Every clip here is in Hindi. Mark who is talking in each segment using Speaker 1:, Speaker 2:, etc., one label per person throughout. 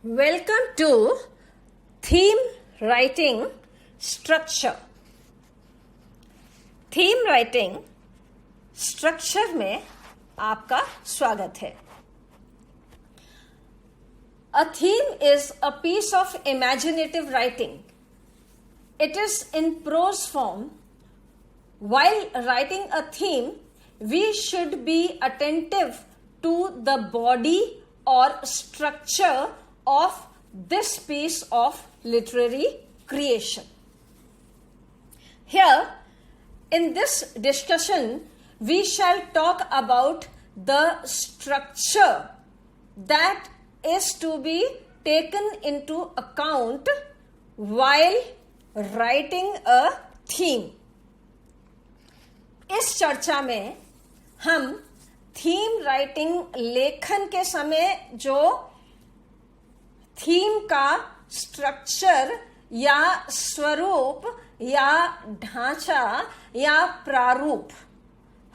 Speaker 1: Welcome to Theme Writing Structure. Theme Writing Structure में आपका स्वागत है. A theme is a piece of imaginative writing. It is in prose form. While writing a theme, we should be attentive to the body or structure of this piece of literary creation. Here, in this discussion, we shall talk about the structure that is to be taken into account while writing a theme. इस चर्चा में हम थीम राइटिंग लेखन के समय जो थीम का स्ट्रक्चर या स्वरूप या ढांचा या प्रारूप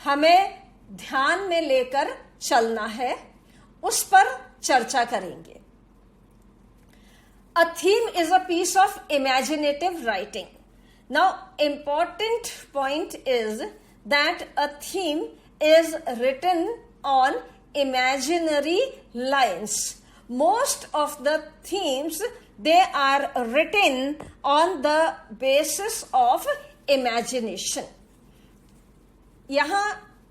Speaker 1: हमें ध्यान में लेकर चलना है, उस पर चर्चा करेंगे. A theme is a piece of imaginative writing. Now, important point is that a theme is written on imaginary lines. Most of the themes, they are written on the basis of imagination. यहाँ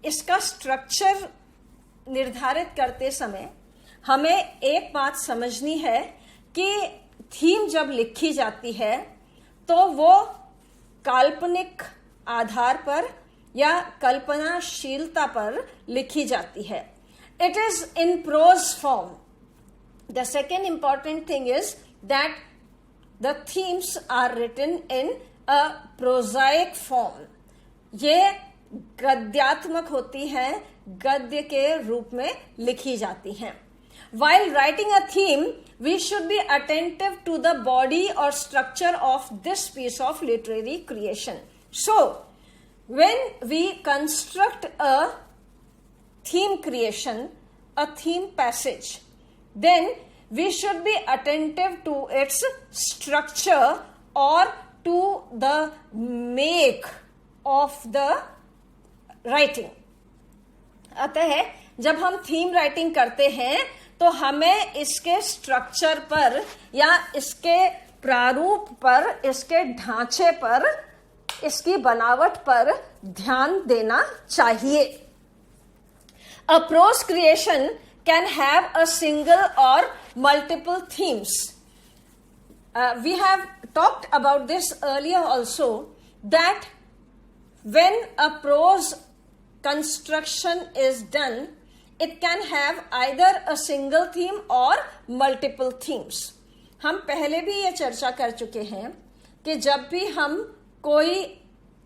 Speaker 1: इसका स्ट्रक्चर निर्धारित करते समय हमें एक बात समझनी है कि थीम जब लिखी जाती है तो वो काल्पनिक आधार पर या कल्पनाशीलता पर लिखी जाती है. It is in prose form. The second important thing is that the themes are written in a prosaic form. ये गद्यात्मक होती हैं, गद्य के रूप में लिखी जाती हैं. While writing a theme, we should be attentive to the body or structure of this piece of literary creation. So, when we construct a theme creation, a theme passage, then we should be attentive to its structure or to the make of the writing. अतः जब हम थीम राइटिंग करते हैं तो हमें इसके स्ट्रक्चर पर या इसके प्रारूप पर, इसके ढांचे पर, इसकी बनावट पर ध्यान देना चाहिए. A prose creation can have a single or multiple themes. We have talked about this earlier also, that when a prose construction is done, it can have either a single theme or multiple themes. हम पहले भी ये चर्चा कर चुके हैं कि जब भी हम कोई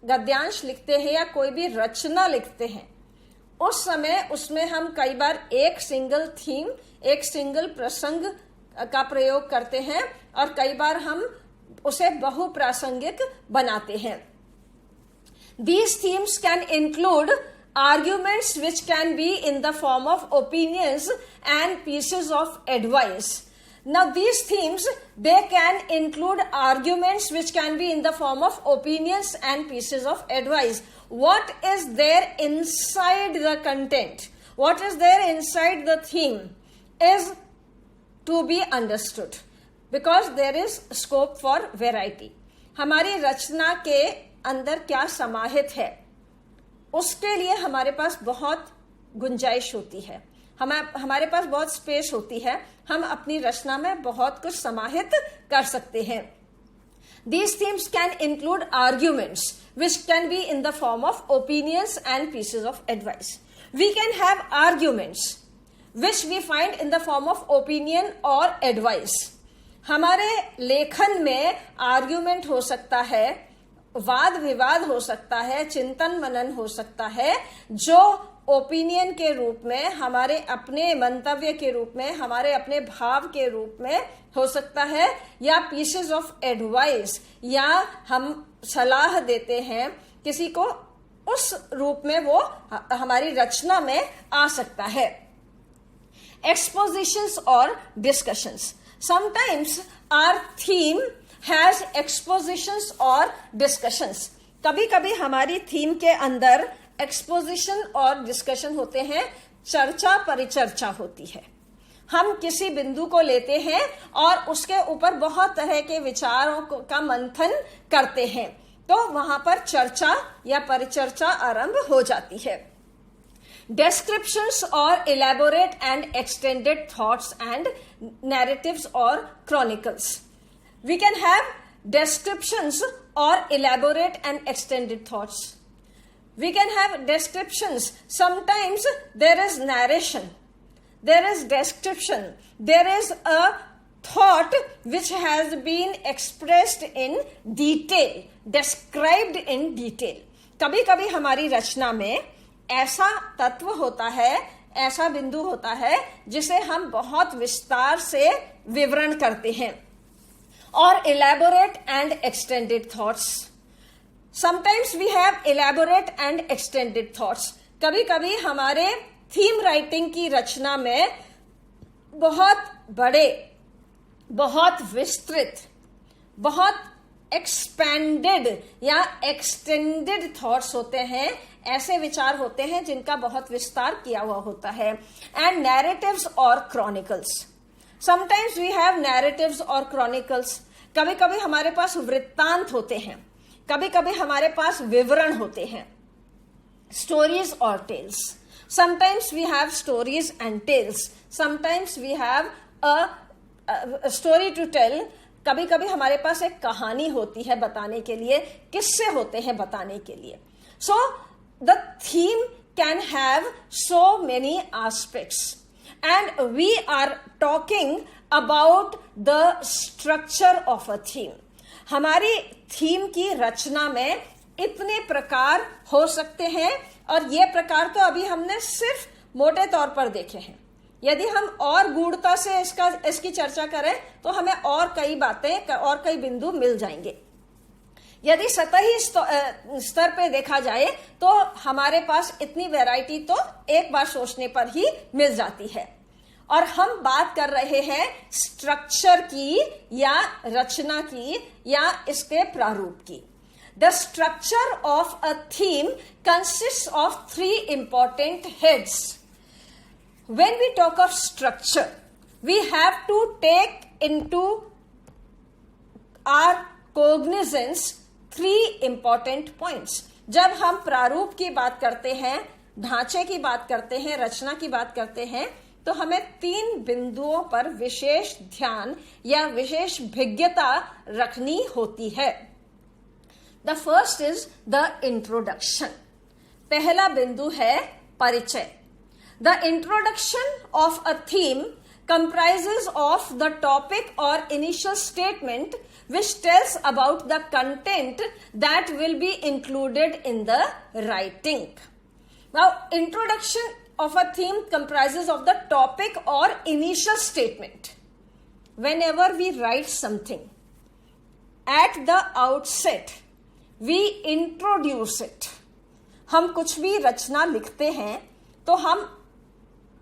Speaker 1: गद्यांश लिखते हैं या कोई भी रचना लिखते हैं, उस समय उसमें हम कई बार एक सिंगल थीम, एक सिंगल प्रसंग का प्रयोग करते हैं और कई बार हम उसे बहुप्रासंगिक बनाते हैं. These themes can include arguments which can be in the form of opinions and pieces of advice. Now, these themes, they can include arguments which can be in the form of opinions and pieces of advice. What is there inside the content? What is there inside the theme is to be understood, because there is scope for variety. हमारी रचना के अंदर क्या समाहित है, उसके लिए हमारे पास बहुत गुंजाइश होती है, हमारे पास बहुत स्पेस होती है, हम अपनी रचना में बहुत कुछ समाहित कर सकते हैं. These themes can include arguments which can be in the form of opinions and pieces of advice. We can have arguments which we find in the form of opinion or advice. हमारे लेखन में आर्ग्यूमेंट हो सकता है, वाद विवाद हो सकता है, चिंतन मनन हो सकता है, जो ओपिनियन के रूप में, हमारे अपने मंतव्य के रूप में, हमारे अपने भाव के रूप में हो सकता है, या पीसेस ऑफ एडवाइस, या हम सलाह देते हैं किसी को, उस रूप में वो हमारी रचना में आ सकता है. Expositions or discussions. Sometimes our theme has expositions और discussions. कभी कभी हमारी थीम के अंदर एक्सपोजिशन और डिस्कशन होते हैं, चर्चा परिचर्चा होती है. हम किसी बिंदु को लेते हैं और उसके ऊपर बहुत तरह के विचारों का मंथन करते हैं, तो वहां पर चर्चा या परिचर्चा आरंभ हो जाती है. Descriptions or elaborate and extended thoughts and narratives or chronicles. We can have descriptions or elaborate and extended thoughts. We can have descriptions. Sometimes there is narration, there is description, there is a thought which has been expressed in detail, described in detail. कभी कभी हमारी रचना में ऐसा तत्व होता है, ऐसा बिंदु होता है जिसे हम बहुत विस्तार से विवरण करते हैं. और elaborate and extended thoughts. Sometimes we have elaborate and extended thoughts. कभी कभी हमारे थीम राइटिंग की रचना में बहुत बड़े, बहुत विस्तृत, बहुत एक्सपेंडेड या एक्सटेंडेड थॉट्स होते हैं. ऐसे विचार होते हैं जिनका बहुत विस्तार किया हुआ होता है. एंड नैरेटिव्स और chronicles. Sometimes we have narratives और क्रॉनिकल्स. कभी कभी हमारे पास वृत्तांत होते हैं, कभी कभी हमारे पास विवरण होते हैं. स्टोरीज और tales. Sometimes we have stories and tales. Sometimes we have a story to tell. कभी कभी हमारे पास एक कहानी होती है बताने के लिए, किस्से होते हैं बताने के लिए. So the theme can have so many aspects, and we are talking about the structure of a theme. हमारी थीम की रचना में इतने प्रकार हो सकते हैं, और ये प्रकार तो अभी हमने सिर्फ मोटे तौर पर देखे हैं. यदि हम और गूढ़ता से इसकी चर्चा करें तो हमें और कई बातें और कई बिंदु मिल जाएंगे. यदि सतही स्तर पे देखा जाए तो हमारे पास इतनी वैरायटी तो एक बार सोचने पर ही मिल जाती है. और हम बात कर रहे हैं स्ट्रक्चर की या रचना की या इसके प्रारूप की. The structure of a theme consists of 3 important heads. When we talk of structure, we have to take into our cognizance 3 important points. जब हम प्रारूप की बात करते हैं, ढांचे की बात करते हैं, रचना की बात करते हैं, तो हमें 3 बिंदुओं पर विशेष ध्यान या विशेष भिज्ञता रखनी होती है. The first is the introduction. पहला बिंदु है परिचय. The introduction of a theme comprises of the topic or initial statement which tells about the content that will be included in the writing. Now, introduction of a theme comprises of the topic or initial statement. Whenever we write something, at the outset, we introduce it. हम कुछ भी रचना लिखते हैं तो हम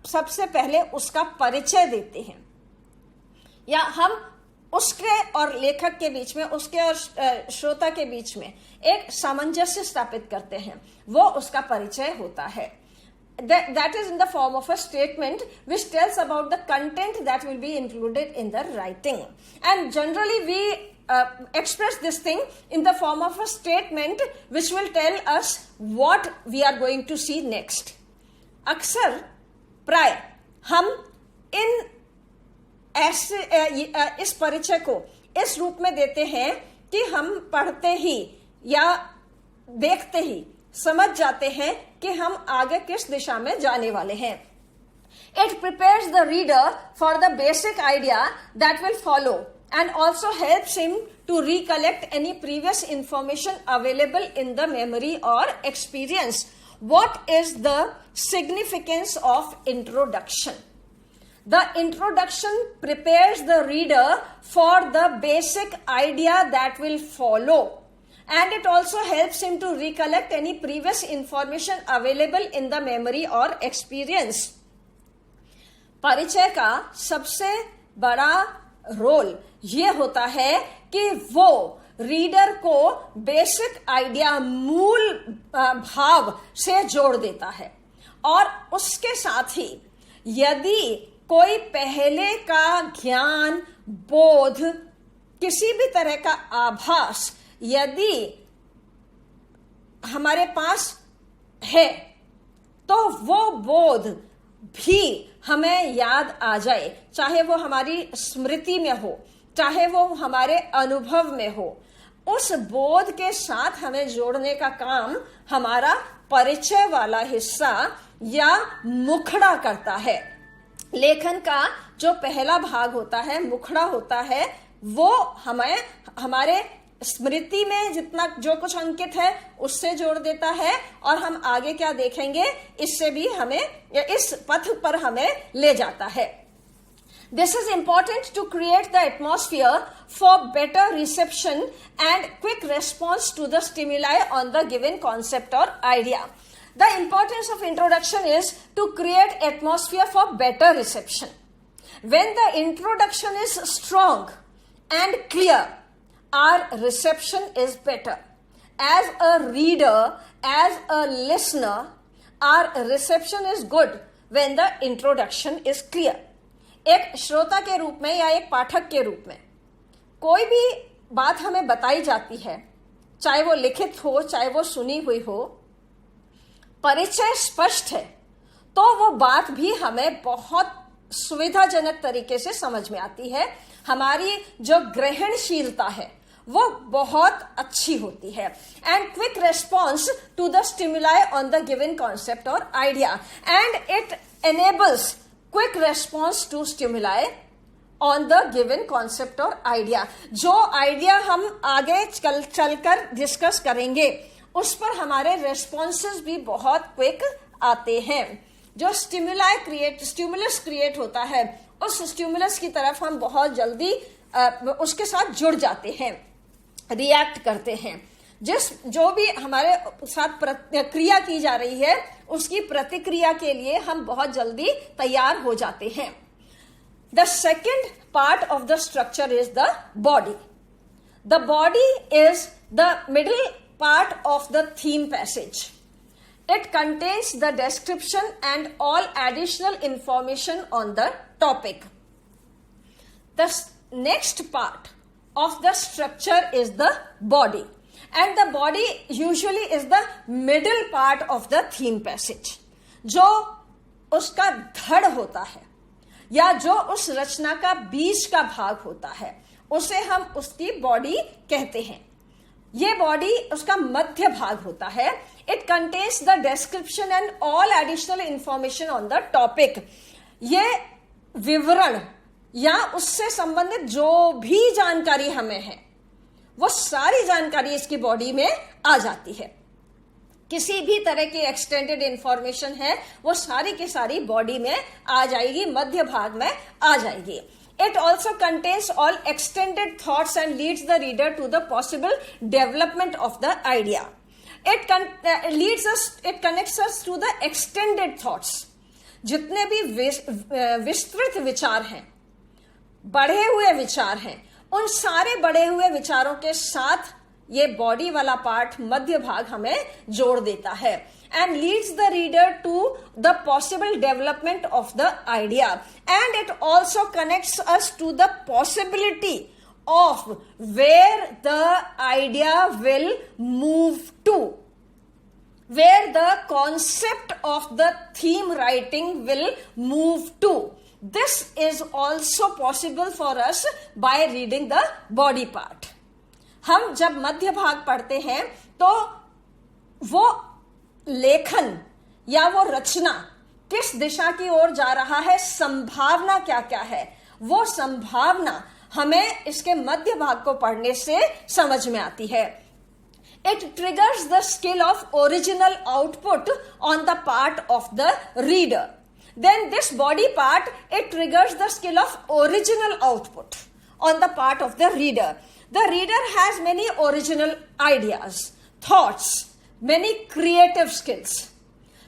Speaker 1: सबसे पहले उसका परिचय देते हैं, या हम उसके और लेखक के बीच में, उसके और श्रोता के बीच में एक सामंजस्य स्थापित करते हैं. वो उसका परिचय होता है. That is in the form of a statement which tells about the content that will be included in the writing. And generally we express this thing in the form of a statement which will tell us what we are going to see next. अक्सर प्राय हम इस परिचय को इस रूप में देते हैं कि हम पढ़ते ही या देखते ही समझ जाते हैं कि हम आगे किस दिशा में जाने वाले हैं. It prepares the reader for the basic idea that will follow and also helps him to recollect any previous information available in the memory or experience. What is the significance of introduction? The introduction prepares the reader for the basic idea that will follow, and it also helps him to recollect any previous information available in the memory or experience. परिचय का सबसे बड़ा रोल ये होता है कि वो रीडर को बेसिक आइडिया, मूल भाव से जोड़ देता है। और उसके साथ ही यदि कोई पहले का ज्ञान, बोध, किसी भी तरह का आभास यदि हमारे पास है तो वो बोध भी हमें याद आ जाए, चाहे वो हमारी स्मृति में हो, चाहे वो हमारे अनुभव में हो, उस बोध के साथ हमें जोड़ने का काम हमारा परिचय वाला हिस्सा या मुखड़ा करता है। लेखन का जो पहला भाग होता है, मुखड़ा होता है, वो हमें हमारे स्मृति में जितना जो कुछ अंकित है उससे जोड़ देता है, और हम आगे क्या देखेंगे इससे भी हमें, इस पथ पर हमें ले जाता है। This is important to create the atmosphere for better reception and quick response to the stimuli on the given concept or idea. The importance of introduction is to create atmosphere for better reception. When the introduction is strong and clear, our reception is better. As a reader, as a listener, our reception is good when the introduction is clear. एक श्रोता के रूप में या एक पाठक के रूप में कोई भी बात हमें बताई जाती है, चाहे वो लिखित हो, चाहे वो सुनी हुई हो, परिचय स्पष्ट है तो वो बात भी हमें बहुत सुविधाजनक तरीके से समझ में आती है। हमारी जो ग्रहणशीलता है वो बहुत अच्छी होती है। And quick response to the stimuli on the given concept और idea, and it enables quick response to stimuli on the given concept और आइडिया। जो आइडिया हम आगे चलकर डिस्कस करेंगे उस पर हमारे रेस्पॉन्सेस भी बहुत क्विक आते हैं। जो स्टिमुलस क्रिएट होता है, उस स्टिमुलस की तरफ हम बहुत जल्दी उसके साथ जुड़ जाते हैं, रिएक्ट करते हैं। जो भी हमारे साथ क्रिया की जा रही है उसकी प्रतिक्रिया के लिए हम बहुत जल्दी तैयार हो जाते हैं। The second part of the structure is the body. The body is the middle part of the theme passage. It contains the description and all additional information on the topic. The next part of the structure is the body, and the body usually is the middle part of the theme passage. जो उसका धड़ होता है या जो उस रचना का बीच का भाग होता है उसे हम उसकी बॉडी कहते हैं। ये बॉडी उसका मध्य भाग होता है। It contains the description and all additional information on the topic. ये विवरण या उससे संबंधित जो भी जानकारी हमें है वो सारी जानकारी इसकी बॉडी में आ जाती है। किसी भी तरह की एक्सटेंडेड इंफॉर्मेशन है वो सारी की सारी बॉडी में आ जाएगी, मध्य भाग में आ जाएगी। It also contains all extended thoughts and leads the reader to the possible development of the idea. It connects us to the extended thoughts. जितने भी विस्तृत विचार हैं, बढ़े हुए विचार हैं, उन सारे बढ़े हुए विचारों के साथ ये बॉडी वाला पार्ट मध्य भाग हमें जोड़ देता है and leads the reader to the possible development of the idea, and it also connects us to the possibility of where the idea will move to, where the concept of the theme writing will move to. This is also possible for us by reading the body part. हम जब मध्य भाग पढ़ते हैं तो वो लेखन या वो रचना किस दिशा की ओर जा रहा है, संभावना क्या क्या है, वो संभावना हमें इसके मध्य भाग को पढ़ने से समझ में आती है। It triggers the skill of original output on the part of the reader. Then this body part, it triggers the skill of original output on the part of the reader. The reader has many original ideas, thoughts, many creative skills.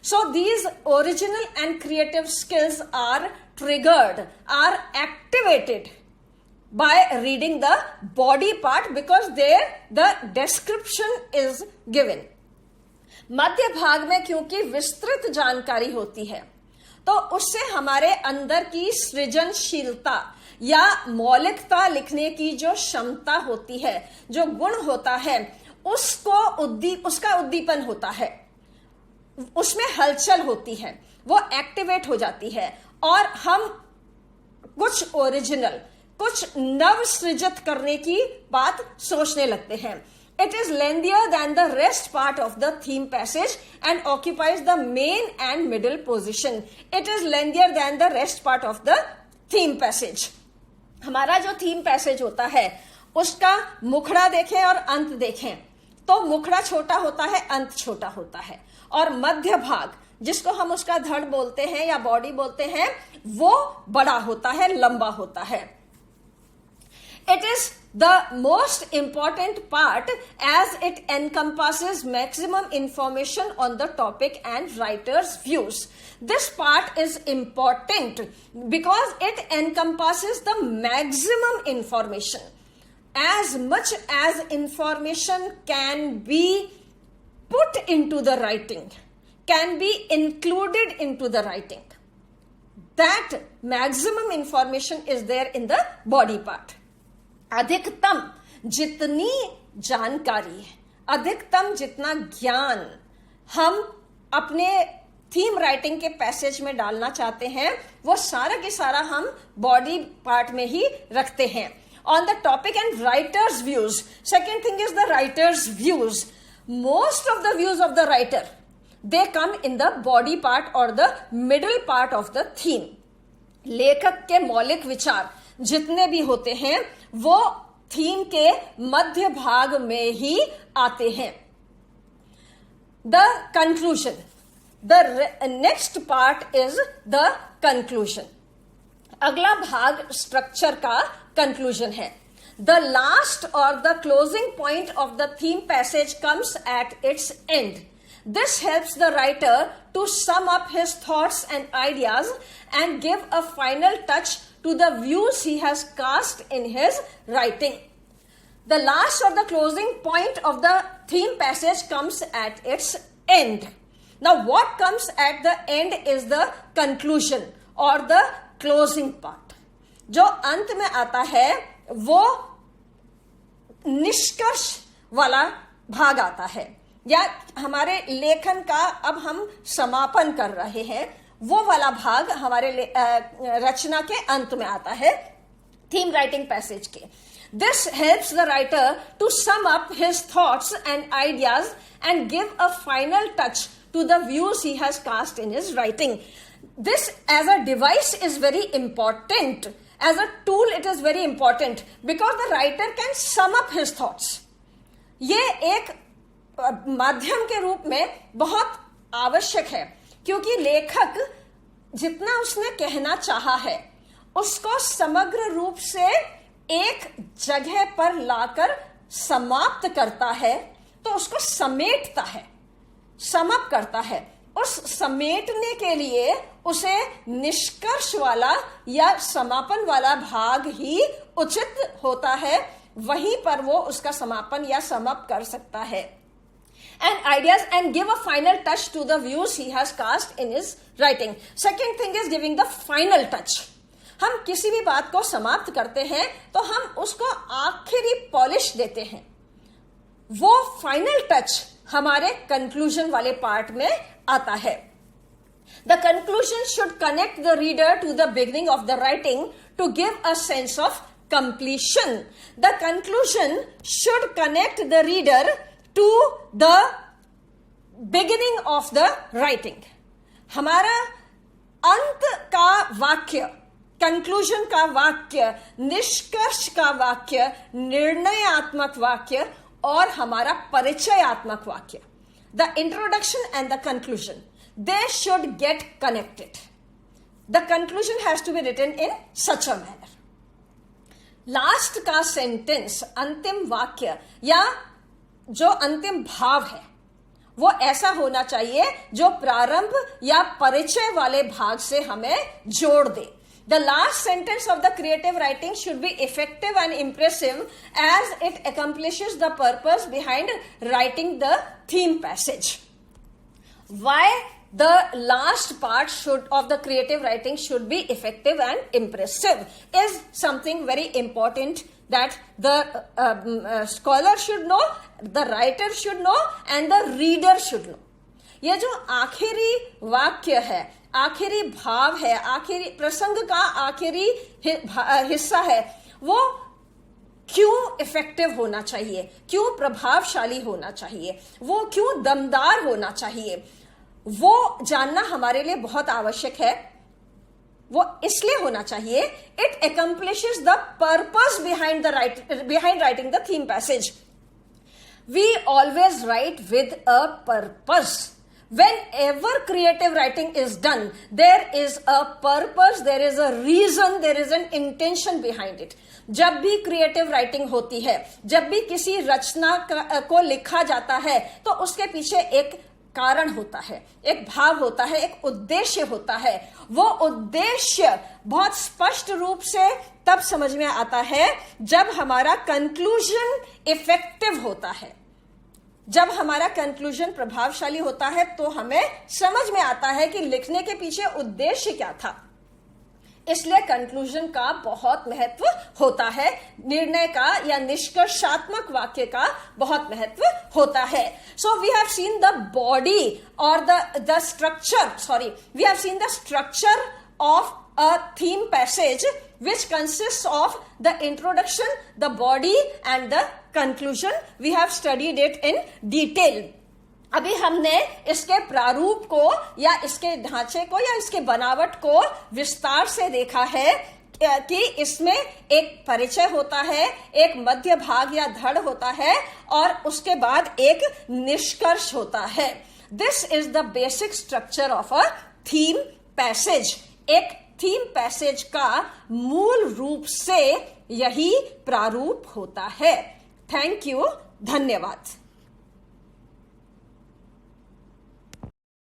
Speaker 1: So these original and creative skills are triggered, are activated by reading the body part because there the description is given. मध्य भाग में क्योंकि विस्तृत जानकारी होती है तो उससे हमारे अंदर की सृजनशीलता या मौलिकता लिखने की जो क्षमता होती है, जो गुण होता है, उसका उद्दीपन होता है, उसमें हलचल होती है, वो एक्टिवेट हो जाती है और हम कुछ ओरिजिनल, कुछ नव सृजित करने की बात सोचने लगते हैं. It is lengthier than the rest part of the theme passage and occupies the main and middle position. It is lengthier than the rest part of the theme passage. हमारा जो थीम पैसेज होता है उसका मुखड़ा देखें और अंत देखें तो मुखड़ा छोटा होता है, अंत छोटा होता है, और मध्य भाग जिसको हम उसका धड़ बोलते हैं या बॉडी बोलते हैं वो बड़ा होता है, लंबा होता है. It is the most important part as it encompasses maximum information on the topic and writer's views. This part is important because it encompasses the maximum information. As much as information can be put into the writing, can be included into the writing, that maximum information is there in the body part. अधिकतम जितनी जानकारी, अधिकतम जितना ज्ञान हम अपने थीम राइटिंग के पैसेज में डालना चाहते हैं वो सारा के सारा हम बॉडी पार्ट में ही रखते हैं. On the topic and writer's views, second thing is the writer's views. Most of the views of the writer they come in the body part और the middle part of the theme. लेखक के मौलिक विचार जितने भी होते हैं वो थीम के मध्य भाग में ही आते हैं. The conclusion, the next part is the conclusion. अगला भाग स्ट्रक्चर का कंक्लूजन है. द लास्ट और the closing point of the theme passage comes at its and. This helps the writer to sum up his thoughts and ideas and give a final touch to the views he has cast in his writing. The last or the closing point of the theme passage comes at its end. Now, what comes at the end is the conclusion or the closing part. जो अंत में आता है वो निष्कर्ष वाला भाग आता है, या हमारे लेखन का अब हम समापन कर रहे हैं वो वाला भाग हमारे रचना के अंत में आता है थीम राइटिंग पैसेज के. This helps the writer to sum up his thoughts and ideas and give a final touch to the views he has cast in his writing. This as a device is very important. As a tool it is very important because the writer can sum up his thoughts. ये एक माध्यम के रूप में बहुत आवश्यक है क्योंकि लेखक जितना उसने कहना चाहा है उसको समग्र रूप से एक जगह पर लाकर समाप्त करता है, तो उसको समेटता है, समअप करता है. उस समेटने के लिए उसे निष्कर्ष वाला या समापन वाला भाग ही उचित होता है, वहीं पर वो उसका समापन या समअप कर सकता है. And ideas and give a final touch to the views he has cast in his writing. Second thing is giving the final touch. हम किसी भी बात को समाप्त करते हैं तो हम उसको आखिरी पॉलिश देते हैं. वो फाइनल टच हमारे कंक्लूजन वाले पार्ट में आता है. The conclusion should connect the reader to the beginning of the writing to give a sense of completion. The conclusion should connect the reader to the beginning of the writing. हमारा अंत का वाक्य, कंक्लूजन का वाक्य, निष्कर्ष का वाक्य, निर्णयात्मक वाक्य और हमारा परिचयात्मक वाक्य, the introduction and the conclusion, they should get connected. The conclusion has to be written in such a manner. Last का सेंटेंस, अंतिम वाक्य या जो अंतिम भाव है वो ऐसा होना चाहिए जो प्रारंभ या परिचय वाले भाग से हमें जोड़ दे. The last sentence of the creative writing should be effective and impressive as it accomplishes the purpose behind writing the theme passage. Why the last part of the creative writing should be effective and impressive is something very important that the scholar should know, the writer should know, and the reader should know. ये जो आखिरी वाक्य है, आखिरी भाव है, आखिरी प्रसंग का आखिरी हिस्सा है, वो क्यों इफेक्टिव होना चाहिए, क्यों प्रभावशाली होना चाहिए, वो क्यों दमदार होना चाहिए, वो जानना हमारे लिए बहुत आवश्यक है. वो इसलिए होना चाहिए, it accomplishes the purpose behind writing the theme passage. We always write with a purpose. Whenever creative writing is done, there is a purpose, there is a reason, there is an intention behind it. जब भी क्रिएटिव राइटिंग होती है, जब भी किसी रचना को लिखा जाता है, तो उसके पीछे एक कारण होता है, एक भाव होता है, एक उद्देश्य होता है. वो उद्देश्य बहुत स्पष्ट रूप से तब समझ में आता है जब हमारा कंक्लूजन इफेक्टिव होता है. जब हमारा कंक्लूजन प्रभावशाली होता है तो हमें समझ में आता है कि लिखने के पीछे उद्देश्य क्या था. इसलिए कंक्लूजन का बहुत महत्व होता है, निर्णय का या निष्कर्षात्मक वाक्य का बहुत महत्व होता है. So we have seen the body और the structure, we have seen the structure of a theme passage which consists of the introduction, the body and the conclusion. We have studied it in detail. अभी हमने इसके प्रारूप को या इसके ढांचे को या इसके बनावट को विस्तार से देखा है कि इसमें एक परिचय होता है, एक मध्य भाग या धड़ होता है और उसके बाद एक निष्कर्ष होता है. This is the basic structure of a theme passage. एक थीम पैसेज का मूल रूप से यही प्रारूप होता है. थैंक यू, धन्यवाद.